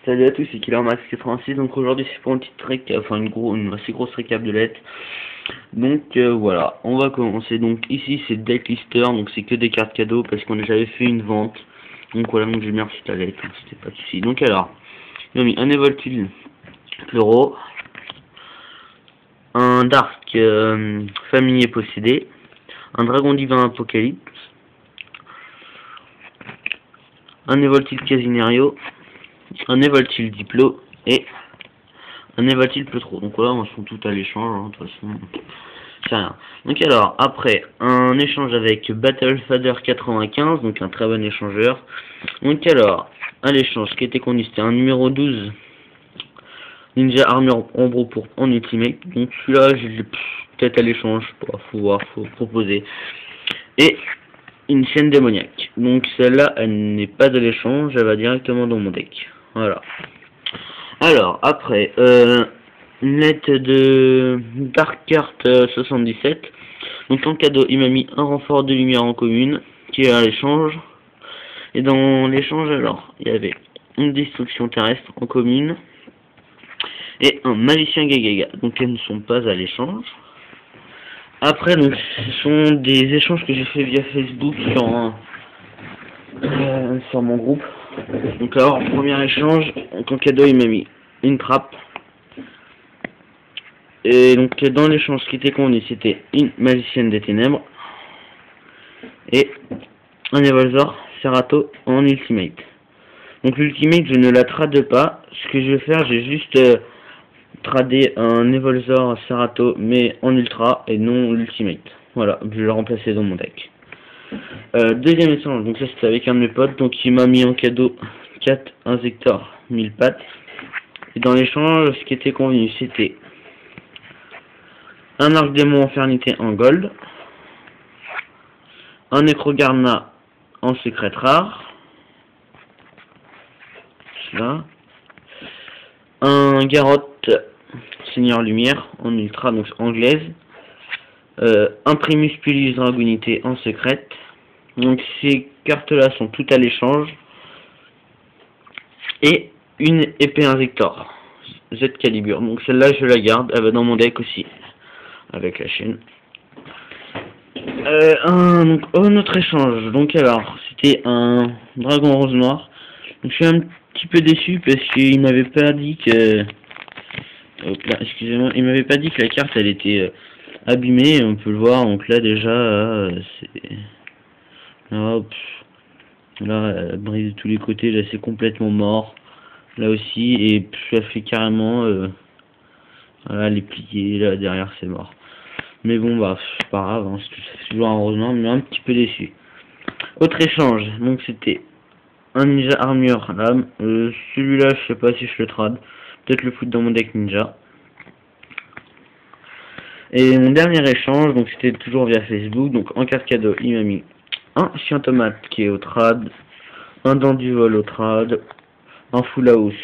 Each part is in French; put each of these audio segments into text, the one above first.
Salut à tous, c'est KillerMax86. Donc aujourd'hui c'est pour une petite récap, enfin une assez grosse récap de lettres. Donc voilà, on va commencer. Donc ici c'est Decklister, donc c'est que des cartes cadeaux parce qu'on a déjà fait une vente. Donc voilà, donc j'ai bien reçu la lettre, c'était pas de soucis. Donc alors, ils ont mis un Evoltil Fleuro, un Dark Familier Possédé, un Dragon Divin Apocalypse, un Evoltil Casinerio, un Evoltil Diplo et un Evoltil Pleutro. Donc voilà, ils sont tous à l'échange, hein, de toute façon, c'est rien. Donc alors, après, un échange avec Battlefather 95, donc un très bon échangeur. Donc alors, à l'échange, qui était connu, c'était un numéro 12, Ninja Armure Ombro pour en Ultimate. Donc celui-là, j'ai peut-être à l'échange, faut voir, faut proposer. Et une chaîne démoniaque. Donc celle-là, elle n'est pas de l'échange, elle va directement dans mon deck. Voilà. Alors, après, une lettre de Dark Cart 77. Donc en cadeau, il m'a mis un renfort de lumière en commune, qui est à l'échange. Et dans l'échange, alors, il y avait une destruction terrestre en commune. Et un magicien Gagaga. Donc elles ne sont pas à l'échange. Après, donc, ce sont des échanges que j'ai fait via Facebook sur mon groupe. Donc alors, premier échange, en cadeau, il m'a mis une trappe. Et donc, dans l'échange qui était convenu, c'était une magicienne des ténèbres. Et un Evolzor Serato en Ultimate. Donc l'Ultimate, je ne la trade pas. Ce que je vais faire, j'ai juste tradé un Evolzor Serato, mais en Ultra et non l'Ultimate. Voilà, je vais le remplacer dans mon deck. Deuxième échange, donc ça c'était avec un de mes potes, donc il m'a mis en cadeau 4 Inzektor 1000 pattes. Et dans l'échange, ce qui était convenu, c'était un Arc Démon Infernité en gold, un Necrogarna en secret rare, là, un Garrotte Seigneur Lumière en ultra, donc anglaise, un Primus Pulis Dragonité en secrète. Donc ces cartes là sont toutes à l'échange. Et une épée Inzektor Z Calibre. Donc celle-là je la garde, elle va dans mon deck aussi avec la chaîne. Donc un autre échange. Donc alors c'était un Dragon Rose Noir. Donc je suis un petit peu déçu parce qu'il m'avait pas dit que excusez-moi, il m'avait pas dit que la carte elle était abîmée, on peut le voir. Donc là déjà c'est là elle brise de tous les côtés, là c'est complètement mort là aussi, et ça fait carrément voilà, elle est pliée là derrière, c'est mort. Mais bon bah c'est pas grave, hein, c'est toujours un rose noir, mais un petit peu déçu. Autre échange, donc c'était un Ninja Armure Lame. Celui-là je sais pas si je le trade, peut-être le foutre dans mon deck Ninja. Et mon dernier échange, donc c'était toujours via Facebook, donc en carte cadeau, il m'a mis un chien tomate qui est au trad, un dent du vol au trad, un full house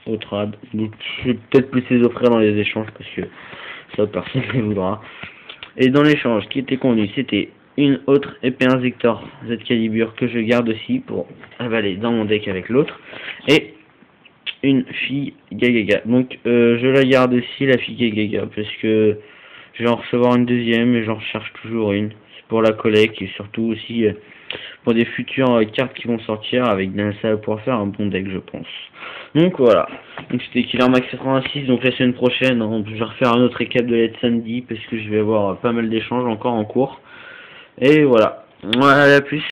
au trad. Donc je vais peut-être plus les offrir dans les échanges parce que ça personne ne voudra. Et dans l'échange qui était convenu, c'était une autre épée Inzektor Z Calibre que je garde aussi pour avaler dans mon deck avec l'autre, et une fille Gagaga. Donc je la garde aussi, la fille Gagaga, parce que je vais en recevoir une deuxième et j'en recherche toujours une. C'est pour la collecte et surtout aussi pour des futures cartes qui vont sortir, avec ça va pouvoir faire un bon deck je pense. Donc voilà, donc c'était KillerMax86. Donc la semaine prochaine je vais refaire un autre récap de l'aide samedi parce que je vais avoir pas mal d'échanges encore en cours. Et voilà, à la plus.